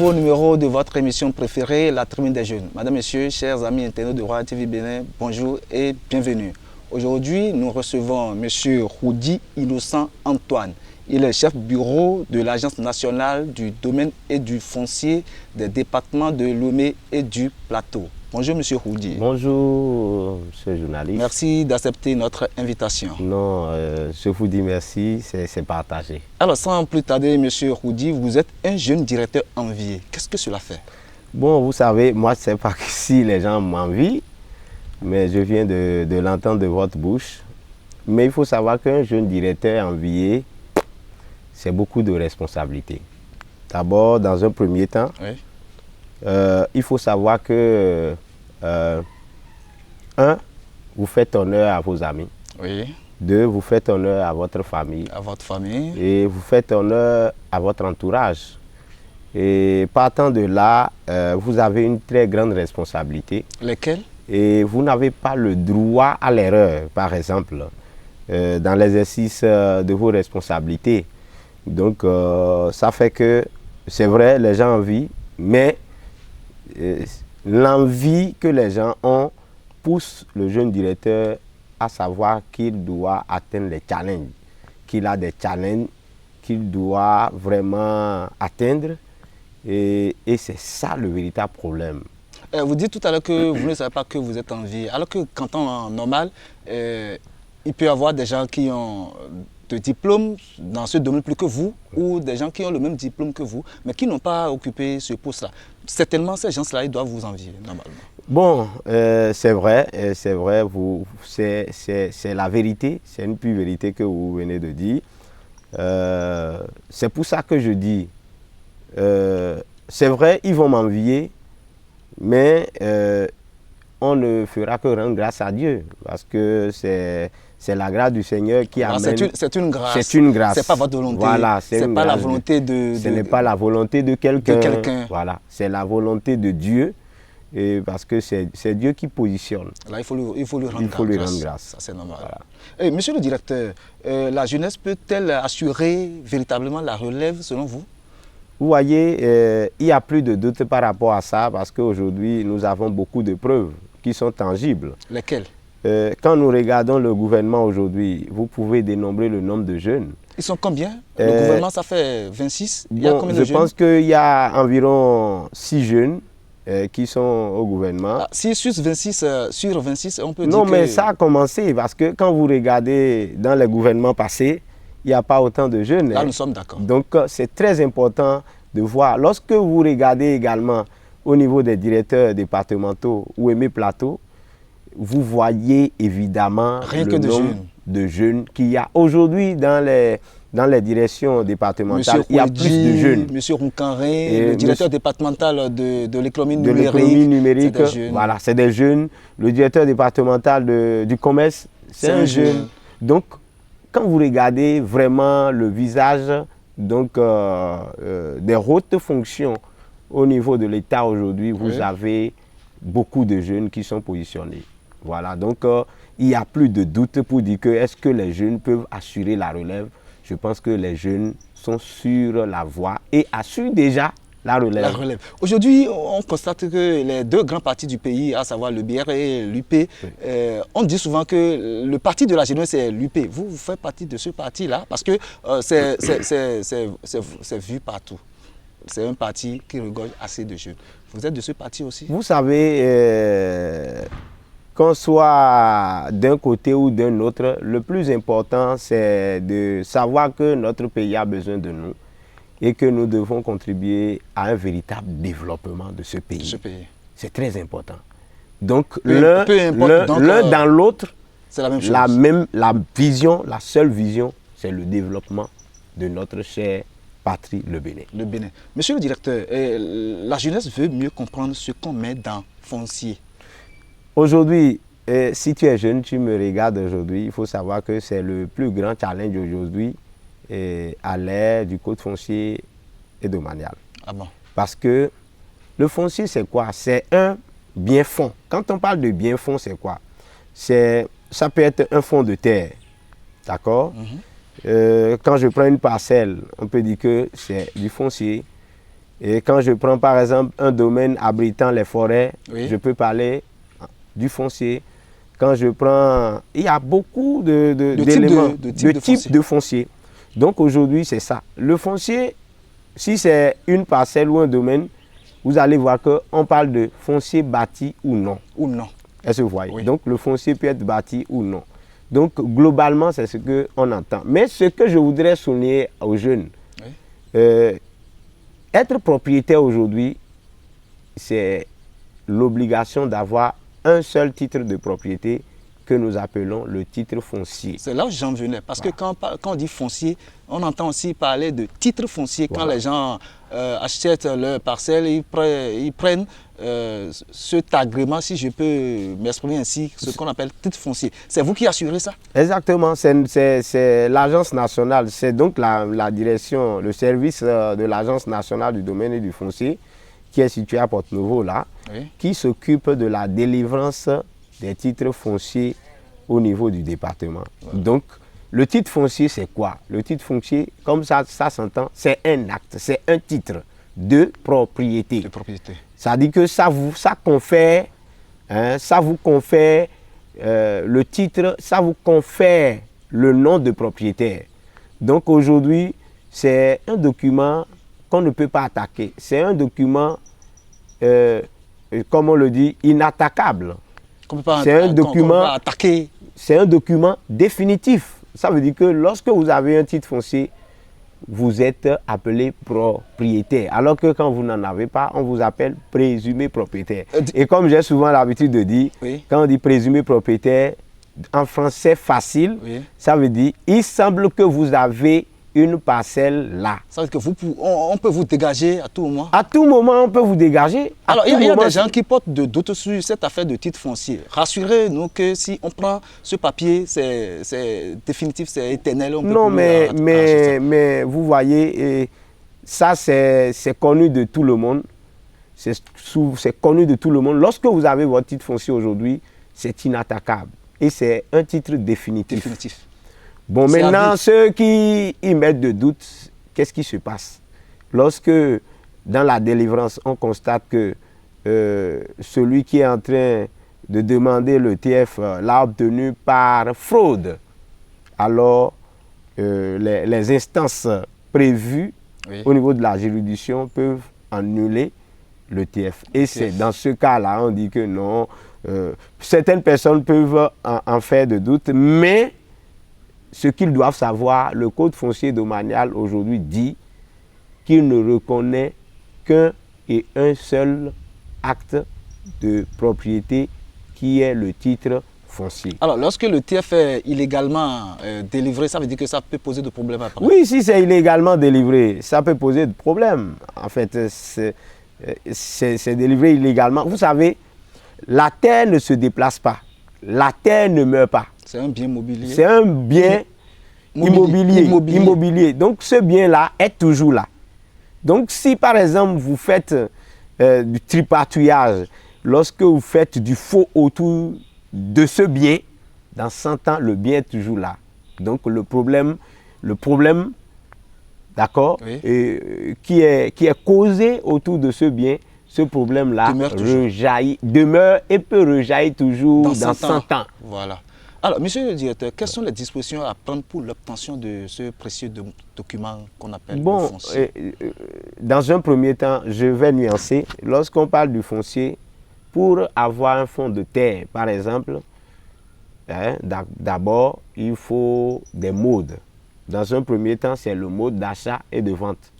nouveau numéro de votre émission préférée, La Tribune des Jeunes. Madame, Messieurs, chers amis internautes de Royal TV Bénin, bonjour et bienvenue. Aujourd'hui, nous recevons M. Roudi Innocent Antoine. Il est chef bureau de l'Agence nationale du domaine et du foncier des départements de Lomé et du Plateau. Bonjour M. Roudi. Bonjour M. journaliste. Merci d'accepter notre invitation. Non, je vous dis merci, c'est partagé. Alors sans plus tarder M. Roudi, vous êtes un jeune directeur envié. Qu'est-ce que cela fait? Bon, vous savez, moi c'est pas que si les gens m'envient, mais je viens de l'entendre de votre bouche. Mais il faut savoir qu'un jeune directeur envié, c'est beaucoup de responsabilités. D'abord, dans un premier temps, oui. Il faut savoir que, un, vous faites honneur à vos amis. Oui. Deux, vous faites honneur à votre famille. À votre famille. Et vous faites honneur à votre entourage. Et partant de là, vous avez une très grande responsabilité. Lesquelles? Et vous n'avez pas le droit à l'erreur, par exemple, dans l'exercice de vos responsabilités. Donc, ça fait que, c'est vrai, les gens envient, mais l'envie que les gens ont pousse le jeune directeur à savoir qu'il doit atteindre les challenges, qu'il a des challenges qu'il doit vraiment atteindre. Et c'est ça le véritable problème. Vous dites tout à l'heure que vous ne savez pas que vous êtes envié, alors que qu'en temps normal, il peut y avoir des gens qui ont de diplômes dans ce domaine plus que vous, ou des gens qui ont le même diplôme que vous, mais qui n'ont pas occupé ce poste-là. Certainement, ces gens-là, ils doivent vous envier, normalement. Bon, c'est vrai, c'est la vérité, c'est une pure vérité que vous venez de dire. C'est pour ça que je dis, c'est vrai, ils vont m'envier, mais on ne fera que rendre grâce à Dieu, parce que c'est la grâce du Seigneur qui amène... C'est une grâce. C'est une grâce. C'est pas votre volonté. Voilà, c'est pas la volonté Ce n'est pas la volonté de quelqu'un. Voilà, c'est la volonté de Dieu, et parce que c'est Dieu qui positionne. Là, il faut lui rendre grâce. Ça, c'est normal. Voilà. Et, monsieur le directeur, la jeunesse peut-elle assurer véritablement la relève, selon vous? Vous voyez, il n'y a plus de doute par rapport à ça, parce qu'aujourd'hui, nous avons beaucoup de preuves qui sont tangibles. Lesquelles? Quand nous regardons le gouvernement aujourd'hui, vous pouvez dénombrer le nombre de jeunes. Ils sont combien? Le gouvernement, ça fait 26. Bon, il y a combien de jeunes? Je pense qu'il y a environ 6 jeunes qui sont au gouvernement. Ah, si sur 26, on peut dire que... mais ça a commencé, parce que quand vous regardez dans les gouvernements passés, il n'y a pas autant de jeunes. Là, nous sommes d'accord. Donc, c'est très important de voir. Lorsque vous regardez également au niveau des directeurs départementaux ou Aimé Plateau, vous voyez évidemment le nombre de jeunes qu'il y a aujourd'hui dans les directions départementales. Monsieur il y a plus de jeunes. Monsieur Roncaré, le directeur départemental de l'économie numérique. Voilà, c'est des jeunes. Le directeur départemental du commerce, c'est un jeune. Donc, quand vous regardez vraiment le visage donc, des hautes fonctions au niveau de l'État aujourd'hui, vous avez beaucoup de jeunes qui sont positionnés. Voilà, donc il n'y a plus de doute pour dire que est-ce que les jeunes peuvent assurer la relève. Je pense que les jeunes sont sur la voie et assurent déjà la relève. Aujourd'hui, on constate que les deux grands partis du pays, à savoir le BR et l'UP, on dit souvent que le parti de la jeunesse, c'est l'UP. Vous faites partie de ce parti-là parce que c'est vu partout. C'est un parti qui regorge assez de jeunes. Vous êtes de ce parti aussi? Vous savez, qu'on soit d'un côté ou d'un autre, le plus important, c'est de savoir que notre pays a besoin de nous et que nous devons contribuer à un véritable développement de ce pays. C'est très important. Donc, l'un dans l'autre, c'est la même chose. La vision, la seule vision, c'est le développement de notre chère patrie, le Bénin. Le Bénin. Monsieur le directeur, la jeunesse veut mieux comprendre ce qu'on met dans foncier. Aujourd'hui, si tu es jeune, tu me regardes aujourd'hui, il faut savoir que c'est le plus grand challenge aujourd'hui à l'ère du code foncier et domanial. Ah bon? Parce que le foncier, c'est quoi? C'est un bien fond. Quand on parle de bien fond, c'est quoi? Ça peut être un fond de terre, d'accord? Quand je prends une parcelle, on peut dire que c'est du foncier. Et quand je prends par exemple un domaine abritant les forêts, je peux parler du foncier. Quand je prends... Il y a beaucoup d'éléments, de types de foncier. Donc aujourd'hui, c'est ça. Le foncier, si c'est une parcelle ou un domaine, vous allez voir qu'on parle de foncier bâti ou non. Ou non. Est-ce que vous voyez? Donc le foncier peut être bâti ou non. Donc globalement, c'est ce qu'on entend. Mais ce que je voudrais souligner aux jeunes, être propriétaire aujourd'hui, c'est l'obligation d'avoir un seul titre de propriété que nous appelons le titre foncier. C'est là où j'en venais, parce que quand on dit foncier, on entend aussi parler de titre foncier. Quand les gens achètent leur parcelle, ils prennent cet agrément, si je peux m'exprimer ainsi, ce qu'on appelle titre foncier. C'est vous qui assurez ça? Exactement, c'est l'Agence nationale, c'est donc la direction, le service de l'Agence nationale du domaine et du foncier, qui est situé à Porte-Nouveau là, qui s'occupe de la délivrance des titres fonciers au niveau du département. Donc, le titre foncier, c'est quoi? Le titre foncier, comme ça s'entend, c'est un acte, c'est un titre de propriété. De propriété. Ça dit que ça vous confère le titre, ça vous confère le nom de propriétaire. Donc aujourd'hui, c'est un document qu'on ne peut pas attaquer. C'est un document, comme on le dit, inattaquable. C'est un document définitif. Ça veut dire que lorsque vous avez un titre foncier, vous êtes appelé propriétaire. Alors que quand vous n'en avez pas, on vous appelle présumé propriétaire. Et comme j'ai souvent l'habitude de dire, quand on dit présumé propriétaire, en français facile, ça veut dire il semble que vous avez une parcelle là. Ça veut dire on peut vous dégager à tout moment? À tout moment, on peut vous dégager. Alors, il y a des gens qui portent de doutes sur cette affaire de titre foncier. Rassurez-nous que si on prend ce papier, c'est définitif, c'est éternel. Non, mais vous voyez, ça c'est connu de tout le monde. C'est connu de tout le monde. Lorsque vous avez votre titre foncier aujourd'hui, c'est inattaquable. Et c'est un titre définitif. Bon, maintenant, ceux qui y mettent de doute, qu'est-ce qui se passe? Lorsque, dans la délivrance, on constate que celui qui est en train de demander le TF l'a obtenu par fraude, alors les instances prévues au niveau de la juridiction peuvent annuler le TF. Et c'est dans ce cas-là, on dit que non, certaines personnes peuvent en faire de doute, mais ce qu'ils doivent savoir, le Code foncier domanial aujourd'hui dit qu'il ne reconnaît qu'un et un seul acte de propriété qui est le titre foncier. Alors, lorsque le TF est illégalement délivré, ça veut dire que ça peut poser des problèmes après? Oui, si c'est illégalement délivré, ça peut poser des problèmes. En fait, c'est délivré illégalement. Vous savez, la terre ne se déplace pas. La terre ne meurt pas. C'est un bien mobilier. C'est un bien immobilier. Donc, ce bien-là est toujours là. Donc, si par exemple, vous faites du tripatouillage, lorsque vous faites du faux autour de ce bien, dans 100 ans, le bien est toujours là. Donc, le problème d'accord, qui est causé autour de ce bien, ce problème-là demeure et peut rejaillir toujours dans 100 ans. Voilà. Alors, monsieur le directeur, quelles sont les dispositions à prendre pour l'obtention de ce précieux document qu'on appelle le foncier? Dans un premier temps, je vais nuancer. Lorsqu'on parle du foncier, pour avoir un fonds de terre, par exemple, d'abord, il faut des modes. Dans un premier temps, c'est le mode d'achat et de vente.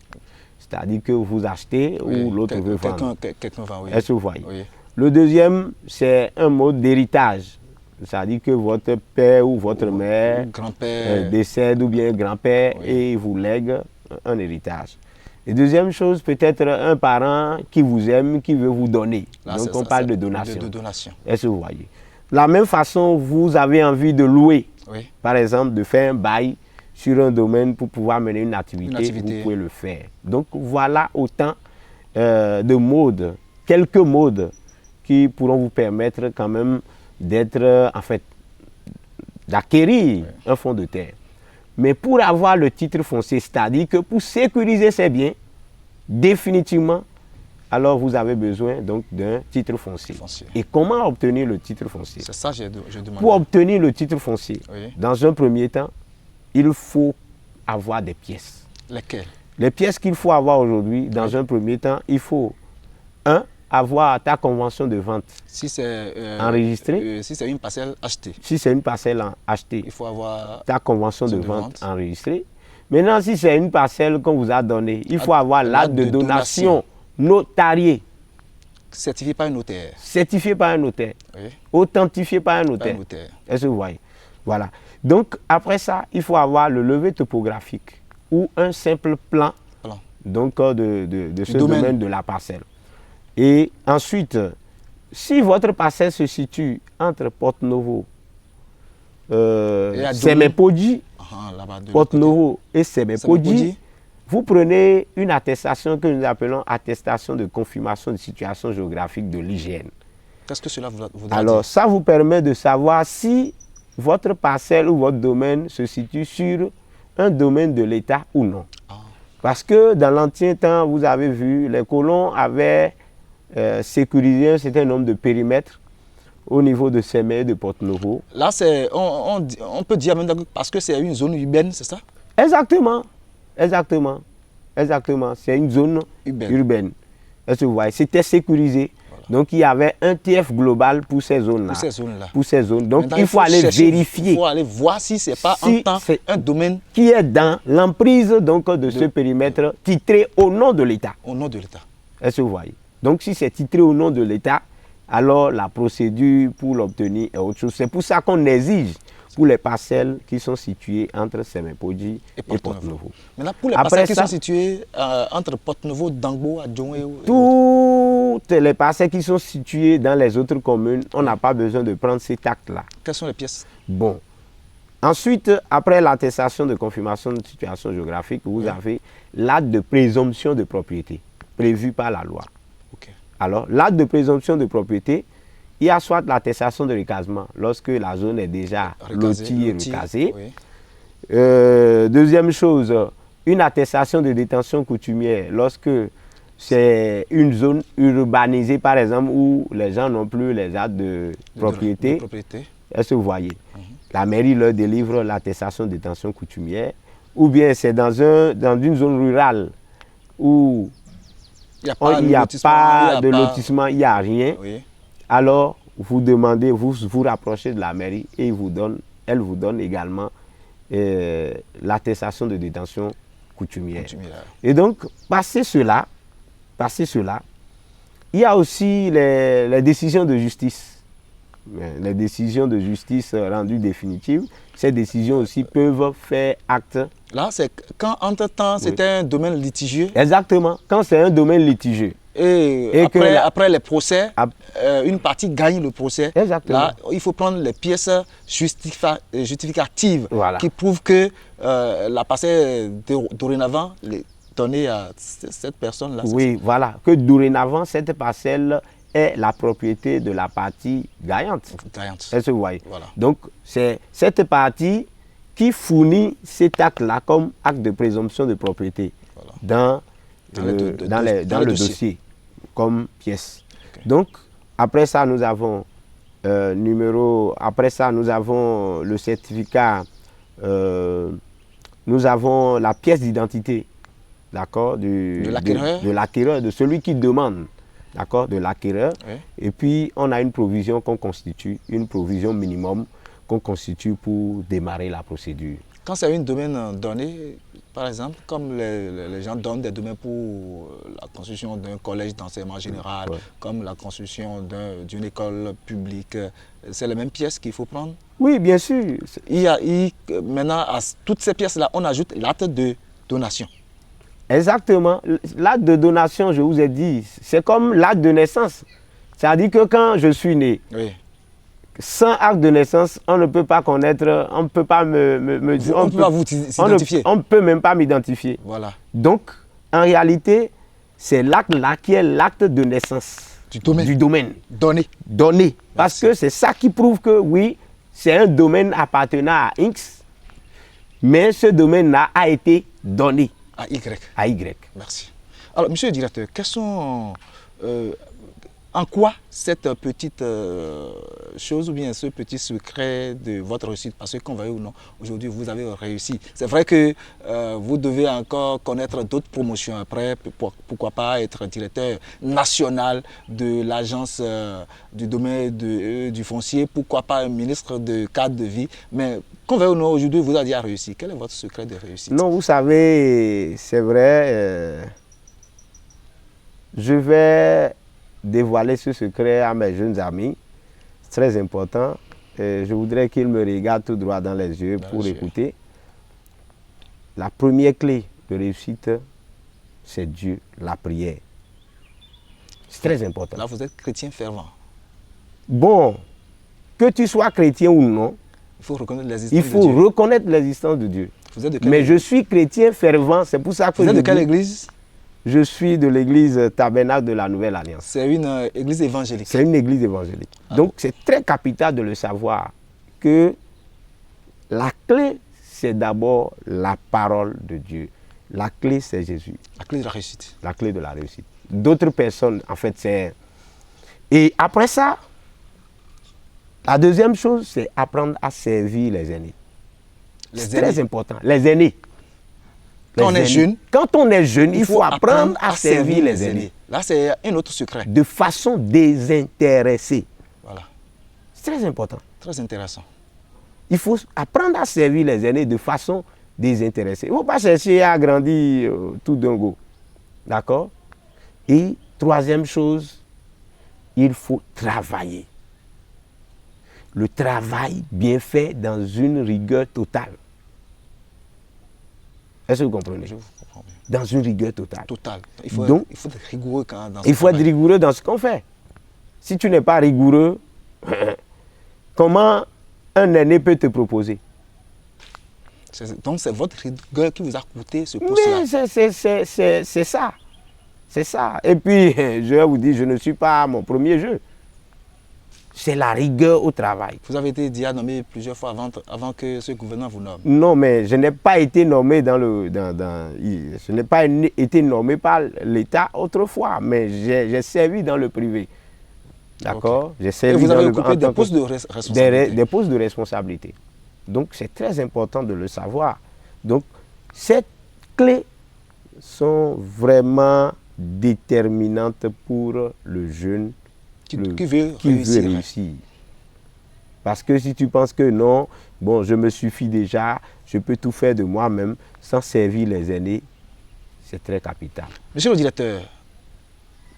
C'est-à-dire que vous achetez ou l'autre veut vendre. Quelqu'un vend, oui. Est-ce que vous voyez? Oui. Le deuxième, c'est un mode d'héritage. C'est-à-dire que votre père ou votre mère décède ou bien grand-père et vous lègue un héritage. Et deuxième chose, peut-être un parent qui vous aime, qui veut vous donner. Là, donc on parle de donation. Est-ce que vous voyez? De la même façon, vous avez envie de louer, par exemple, de faire un bail sur un domaine pour pouvoir mener une activité. Vous pouvez le faire. Donc voilà autant de modes, quelques modes qui pourront vous permettre quand même d'être, en fait, d'acquérir un fonds de terre. Mais pour avoir le titre foncier, c'est-à-dire que pour sécuriser ces biens, définitivement, alors vous avez besoin donc d'un titre foncier. Et comment obtenir le titre foncier? C'est ça que je demande. Pour obtenir le titre foncier, oui, dans un premier temps, il faut avoir des pièces. Lesquelles? Les pièces qu'il faut avoir aujourd'hui, dans un premier temps, il faut, avoir ta convention de vente si c'est enregistrée. Si c'est une parcelle achetée. Si c'est une parcelle achetée, il faut avoir ta convention de vente enregistrée. Maintenant, si c'est une parcelle qu'on vous a donnée, il faut avoir l'acte de donation notarié. Certifié par un notaire. Certifié par un notaire. Oui. Authentifié par un notaire. Est-ce que vous voyez? Voilà. Donc, après ça, il faut avoir le levé topographique ou un simple plan, donc, de ce domaine de la parcelle. Et ensuite, si votre parcelle se situe entre Porto-Novo, Semepodji, Porto-Novo et Semepodji, vous prenez une attestation que nous appelons attestation de confirmation de situation géographique de l'IGN. Qu'est-ce que cela voudra dire? Alors, ça vous permet de savoir si votre parcelle ou votre domaine se situe sur un domaine de l'État ou non. Parce que dans l'ancien temps, vous avez vu, les colons avaient sécurisé un certain nombre de périmètres au niveau de Semé et de Porto-Novo. Là, on peut dire même parce que c'est une zone urbaine, c'est ça? Exactement. Exactement. Exactement. C'est une zone urbaine. Est-ce que vous voyez? C'était sécurisé. Voilà. Donc, il y avait un TF global pour ces zones-là. Pour ces zones. Donc, il faut aller vérifier. Il faut aller voir si ce n'est pas un domaine qui est dans l'emprise de ce périmètre titré au nom de l'État. Au nom de l'État. Est-ce que vous voyez? Donc, si c'est titré au nom de l'État, alors la procédure pour l'obtenir est autre chose. C'est pour ça qu'on exige pour les parcelles qui sont situées entre Semepodji et Porto-Novo. Maintenant, pour les parcelles qui sont situées entre Porto-Novo, Dangbo, Adjongé... Toutes les parcelles qui sont situées dans les autres communes, on n'a pas besoin de prendre cet acte-là. Quelles sont les pièces? Bon. Ensuite, après l'attestation de confirmation de situation géographique, vous avez l'acte de présomption de propriété prévu par la loi. Alors, l'acte de présomption de propriété, il y a soit l'attestation de recasement, lorsque la zone est déjà lotie et recasée. Oui. Deuxième chose, une attestation de détention coutumière, lorsque c'est une zone urbanisée, par exemple, où les gens n'ont plus les actes de propriété. Est-ce que vous voyez? La mairie leur délivre l'attestation de détention coutumière. Ou bien c'est dans une zone rurale où il n'y a pas de lotissement, il n'y a rien. Oui. Alors, vous demandez, vous rapprochez de la mairie et elle vous donne également l'attestation de détention coutumière. Et donc, passé cela, il y a aussi les décisions de justice. Les décisions de justice rendues définitives, ces décisions aussi peuvent faire acte. Là, c'est quand entre-temps, c'était un domaine litigieux. Exactement, quand c'est un domaine litigieux. Et après les procès, une partie gagne le procès. Exactement. Là, il faut prendre les pièces justificatives qui prouvent que la parcelle dorénavant est donnée à cette personne-là. Oui, voilà, que dorénavant, cette parcelle est la propriété de la partie gagnante. Est-ce que vous voyez? Voilà. Donc, c'est cette partie qui fournit cet acte-là comme acte de présomption de propriété dans le dossier comme pièce. Okay. Donc, après ça, nous avons nous avons le certificat, nous avons la pièce d'identité, d'accord, de l'acquéreur, de celui qui demande, d'accord, de l'acquéreur. Oui. Et puis, on a une provision qu'on constitue, une provision minimum qu'on constitue pour démarrer la procédure. Quand c'est un domaine donné, par exemple, comme les gens donnent des domaines pour la construction d'un collège d'enseignement général, comme la construction d'une école publique, c'est les mêmes pièces qu'il faut prendre? Oui, bien sûr. Maintenant, à toutes ces pièces-là, on ajoute l'acte de donation. Exactement. L'acte de donation, je vous ai dit, c'est comme l'acte de naissance. C'est-à-dire que quand je suis né, sans acte de naissance, on ne peut pas connaître, on ne peut pas on ne peut même pas m'identifier. Voilà. Donc, en réalité, c'est l'acte-là qui est l'acte de naissance du domaine. Donné. Parce que c'est ça qui prouve que, oui, c'est un domaine appartenant à X, mais ce domaine-là a été donné. À Y. À Y. Merci. Alors, monsieur le directeur, quels sont... en quoi cette petite chose ou bien ce petit secret de votre réussite, parce que qu'on veuille ou non, aujourd'hui vous avez réussi. C'est vrai que vous devez encore connaître d'autres promotions après, pourquoi pas être directeur national de l'agence du domaine du foncier, pourquoi pas un ministre de cadre de vie, mais qu'on veuille ou non, aujourd'hui vous avez déjà réussi. Quel est votre secret de réussite? Non, vous savez, c'est vrai, je vais dévoiler ce secret à mes jeunes amis. C'est très important. Je voudrais qu'ils me regardent tout droit dans les yeux pour écouter. La première clé de réussite, c'est Dieu, la prière. C'est très important. Là, vous êtes chrétien fervent. Bon, que tu sois chrétien ou non, il faut reconnaître l'existence de Dieu. Vous êtes de quelle église? Je suis chrétien fervent, c'est pour ça que vous êtes de quelle église? Je suis de l'église Tabernacle de la Nouvelle Alliance. C'est une église évangélique. C'est une église évangélique. Donc c'est très capital de le savoir que la clé, c'est d'abord la parole de Dieu. La clé, c'est Jésus. La clé de la réussite. La clé de la réussite. D'autres personnes, en fait, c'est... Et après ça, la deuxième chose, c'est apprendre à servir les aînés. C'est très important. Les aînés. Quand on est jeune, il faut apprendre à servir les aînés. Là, c'est un autre secret. De façon désintéressée. Voilà. C'est très important. Très intéressant. Il faut apprendre à servir les aînés de façon désintéressée. Il ne faut pas chercher à grandir tout d'un coup. D'accord? Et troisième chose, il faut travailler. Le travail bien fait dans une rigueur totale. Est-ce que vous comprenez? Je vous comprends bien. Dans une rigueur totale. Totale. Il faut être rigoureux dans ce qu'on fait. Il faut être rigoureux dans ce qu'on fait. Si tu n'es pas rigoureux, comment un aîné peut te proposer? Donc c'est votre rigueur qui vous a coûté ce poste-là. Mais c'est ça. C'est ça. Et puis, je vais vous dire, je ne suis pas mon premier jeu. C'est la rigueur au travail. Vous avez été déjà nommé plusieurs fois avant que ce gouvernement vous nomme. Non, mais je n'ai pas été nommé je n'ai pas été nommé par l'État autrefois, mais j'ai servi dans le privé. D'accord? Okay. J'ai servi et vous avez occupé des postes de responsabilité. Des postes de responsabilité. Donc, c'est très important de le savoir. Donc, ces clés sont vraiment déterminantes pour le jeune qui veut réussir. Parce que si tu penses que non, bon, je me suffis déjà, je peux tout faire de moi-même sans servir les aînés, c'est très capital. Monsieur le directeur,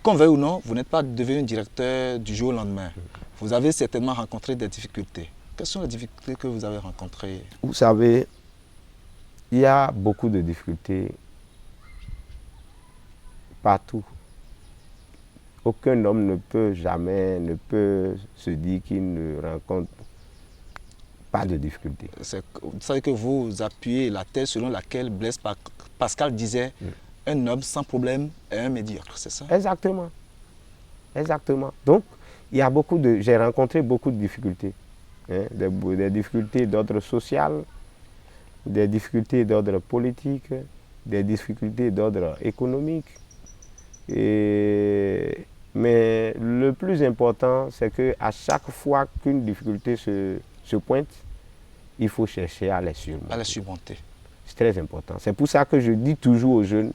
qu'on veuille ou non, vous n'êtes pas devenu directeur du jour au lendemain. Vous avez certainement rencontré des difficultés. Quelles sont les difficultés que vous avez rencontrées? Vous savez, il y a beaucoup de difficultés partout. Aucun homme ne peut se dire qu'il ne rencontre pas de difficultés. Vous savez que vous appuyez la thèse selon laquelle Blaise Pascal disait un homme sans problème est un médiocre, c'est ça? Exactement. Exactement. Donc, j'ai rencontré beaucoup de difficultés. Hein, des difficultés d'ordre social, des difficultés d'ordre politique, des difficultés d'ordre économique. Mais le plus important, c'est qu'à chaque fois qu'une difficulté se pointe, il faut chercher à les surmonter. C'est très important. C'est pour ça que je dis toujours aux jeunes,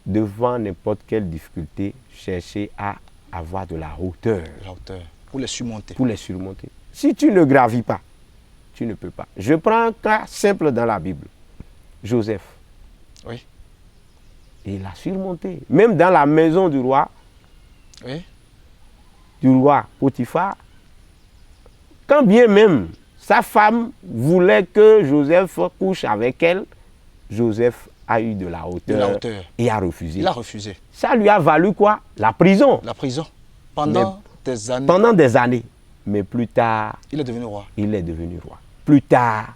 devant n'importe quelle difficulté, chercher à avoir de la hauteur. La hauteur. Pour les surmonter. Pour les surmonter. Si tu ne gravis pas, tu ne peux pas. Je prends un cas simple dans la Bible. Joseph. Oui. Et il a surmonté. Même dans la maison du roi, oui, du roi Potiphar, quand bien même sa femme voulait que Joseph couche avec elle, Joseph a eu de la hauteur, et a refusé. Il a refusé. Ça lui a valu quoi? La prison. La prison. Pendant des années. Pendant des années. Mais plus tard, il est devenu roi. Il est devenu roi. Plus tard,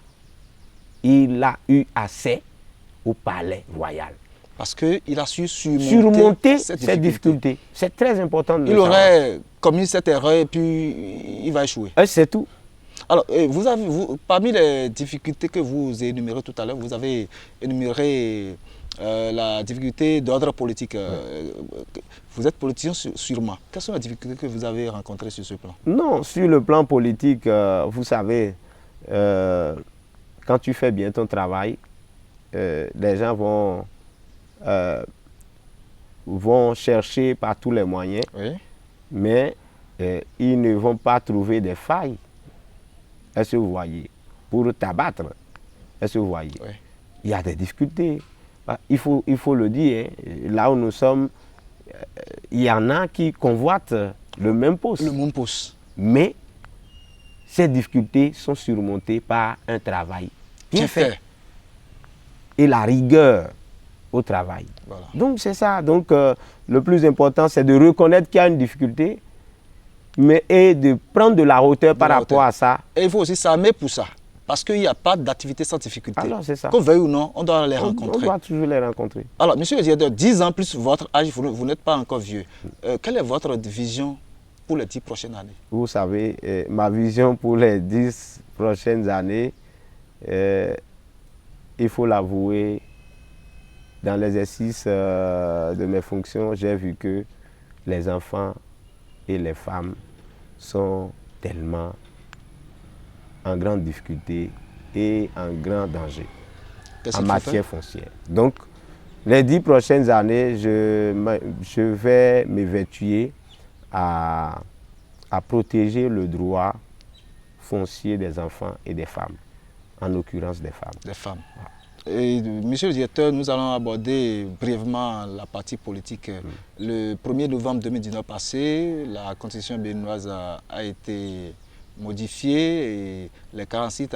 il a eu accès au palais royal. Parce qu'il a su surmonter cette difficulté. C'est très important de il aurait commis cette erreur et puis il va échouer. C'est tout. Alors, parmi les difficultés que vous énumérez tout à l'heure, vous avez énuméré la difficulté d'ordre politique. Vous êtes politicien sûrement. Quelles sont les difficultés que vous avez rencontrées sur ce plan? Non, sur le plan politique, vous savez, quand tu fais bien ton travail, les gens vont chercher par tous les moyens, Oui. mais ils ne vont pas trouver des failles. Est-ce que vous voyez? Pour t'abattre. Est-ce que vous voyez? Oui. Il y a des difficultés. Il faut le dire, hein. Là où nous sommes, il y en a qui convoitent le même poste. Le même poste. Mais ces difficultés sont surmontées par un travail bien fait. Et la rigueur au travail. Voilà. Donc c'est ça. Donc le plus important, c'est de reconnaître qu'il y a une difficulté, et de prendre de la hauteur par rapport à ça. Et il faut aussi s'armer pour ça. Parce qu'il n'y a pas d'activité sans difficulté. Alors c'est ça. Qu'on veuille ou non, on doit les rencontrer. On doit toujours les rencontrer. Alors, monsieur le directeur, 10 ans plus votre âge, vous n'êtes pas encore vieux. Quelle est votre vision pour les 10 prochaines années? Vous savez, ma vision pour les 10 prochaines années, il faut l'avouer, dans l'exercice de mes fonctions, j'ai vu que les enfants et les femmes sont tellement en grande difficulté et en grand danger en matière foncière. Donc, les 10 prochaines années, je vais m'évertuer à protéger le droit foncier des enfants et des femmes, en l'occurrence des femmes. Des femmes. Et, monsieur le directeur, nous allons aborder brièvement la partie politique. Le 1er novembre 2019 passé, la constitution béninoise a été modifiée et les 47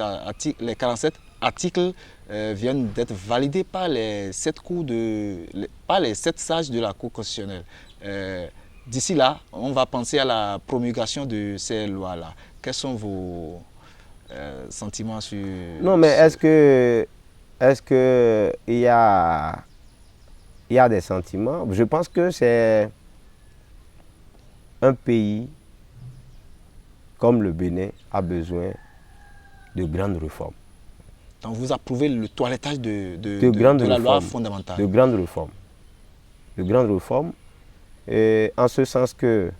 articles viennent d'être validés par les 7 sages de la Cour constitutionnelle. D'ici là, on va penser à la promulgation de ces lois-là. Quels sont vos sentiments sur... Non, mais est-ce que il y a des sentiments? Je pense que c'est un pays comme le Bénin a besoin de grandes réformes. Donc vous approuvez le toilettage de la loi fondamentale? De grandes réformes. De grandes réformes. Et en ce sens que,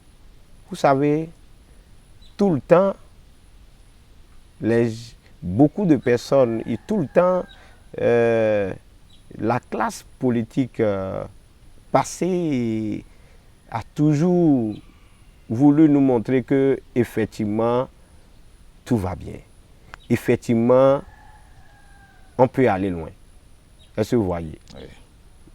vous savez, tout le temps, beaucoup de personnes, et tout le temps, la classe politique passée a toujours voulu nous montrer que effectivement tout va bien. Effectivement, on peut aller loin. Est-ce que vous voyez? Oui.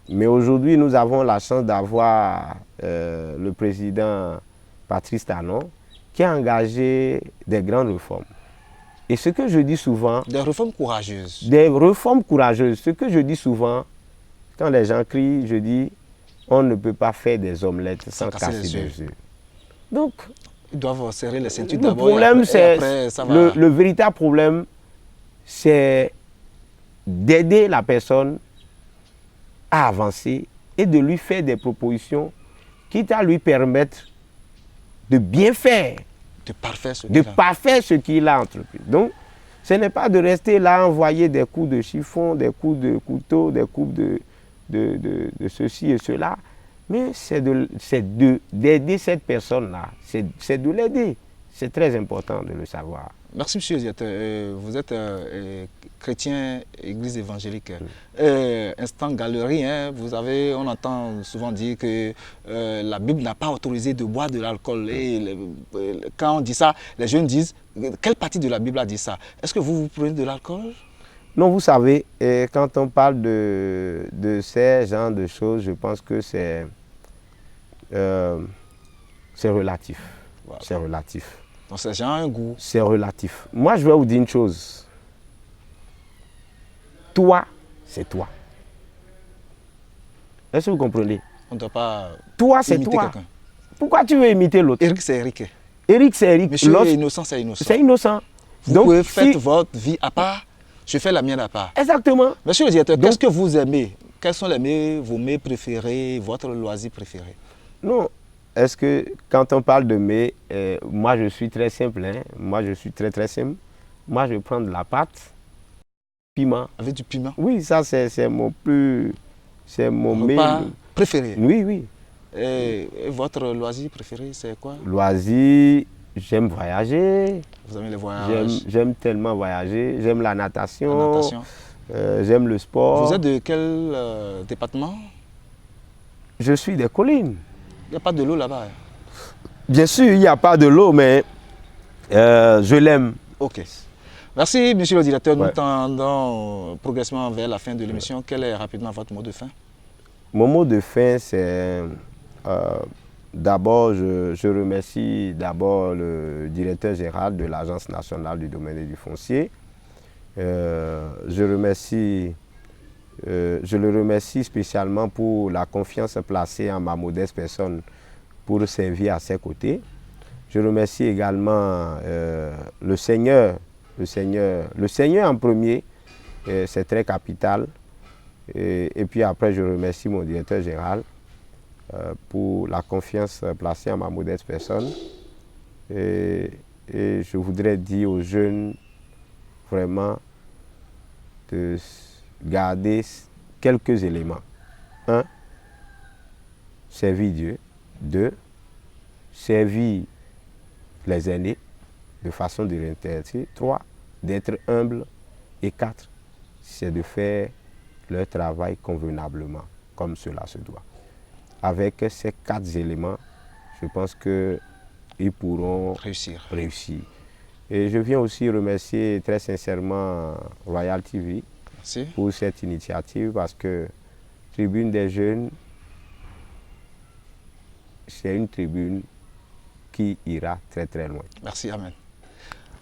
Mais aujourd'hui, nous avons la chance d'avoir le président Patrice Talon qui a engagé des grandes réformes. Et ce que je dis souvent... Des réformes courageuses. Des réformes courageuses. Ce que je dis souvent, quand les gens crient, je dis, on ne peut pas faire des omelettes sans casser des œufs. Donc, ils doivent serrer les ceintures le d'abord. Problème, c'est va... le véritable problème, c'est d'aider la personne à avancer et de lui faire des propositions quitte à lui permettre de bien faire. De parfaire ce qu'il a entrepris. Donc, ce n'est pas de rester là, envoyer des coups de chiffon, des coups de couteau, des coups de ceci et cela, mais c'est d'aider cette personne-là, c'est de l'aider. C'est très important de le savoir. Merci, monsieur le directeur. Vous êtes chrétien, église évangélique. Instant galerie, hein, on entend souvent dire que la Bible n'a pas autorisé de boire de l'alcool. Et quand on dit ça, les jeunes disent, quelle partie de la Bible a dit ça? Est-ce que vous prenez de l'alcool? Non, vous savez, quand on parle de ces genres de choses, je pense que c'est relatif. Voilà. C'est relatif. Donc c'est genre un goût. C'est relatif. Moi, je vais vous dire une chose. Toi, c'est toi. Est-ce que vous comprenez? On ne doit pas toi, c'est toi. Pourquoi tu veux imiter l'autre? Eric, c'est Eric. Eric, c'est Eric. Monsieur est innocent, c'est innocent. C'est innocent. Vous pouvez faire votre vie à part, je fais la mienne à part. Exactement. Monsieur le directeur, qu'est-ce que vous aimez? Quels sont vos mets préférés, votre loisir préféré? Non. Est-ce que quand on parle de mets, moi je suis très simple, hein? Moi je suis très simple. Moi je prends de la pâte, piment. Avec du piment? Oui, ça c'est mon plus C'est mon repas préféré. Oui, oui. Et votre loisir préféré, c'est quoi? Loisir, j'aime voyager. Vous aimez les voyages? J'aime tellement voyager. J'aime la natation. La natation. J'aime le sport. Vous êtes de quel département? Je suis des collines. Il n'y a pas de l'eau là-bas? Bien sûr, il n'y a pas de l'eau, mais je l'aime. Ok. Merci, monsieur le directeur. Ouais. Nous tendons progressivement vers la fin de l'émission. Quel est rapidement votre mot de fin? Mon mot de fin, c'est d'abord, je remercie d'abord le directeur général de l'Agence nationale du domaine et du foncier. Je le remercie spécialement pour la confiance placée en ma modeste personne pour servir à ses côtés. Je remercie également le Seigneur en premier, c'est très capital. Et puis après, je remercie mon directeur général pour la confiance placée en ma modeste personne. Et je voudrais dire aux jeunes vraiment de garder quelques éléments. 1. Servir Dieu. 2. Servir les aînés de façon de réintéresser. 3. D'être humble. Et 4. C'est de faire leur travail convenablement, comme cela se doit. Avec ces 4 éléments, je pense qu'ils pourront réussir. Et je viens aussi remercier très sincèrement Royal TV pour cette initiative, parce que Tribune des jeunes, c'est une tribune qui ira très très loin. Merci, amen.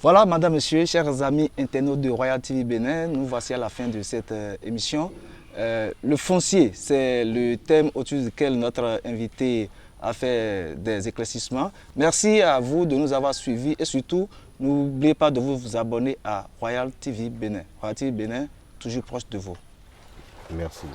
Voilà, madame, monsieur, chers amis internautes de Royal TV Bénin, nous voici à la fin de cette émission. Le foncier, c'est le thème autour duquel notre invité a fait des éclaircissements. Merci à vous de nous avoir suivis et surtout, n'oubliez pas de vous abonner à Royal TV Bénin. Royal TV Bénin, toujours proche de vous. Merci.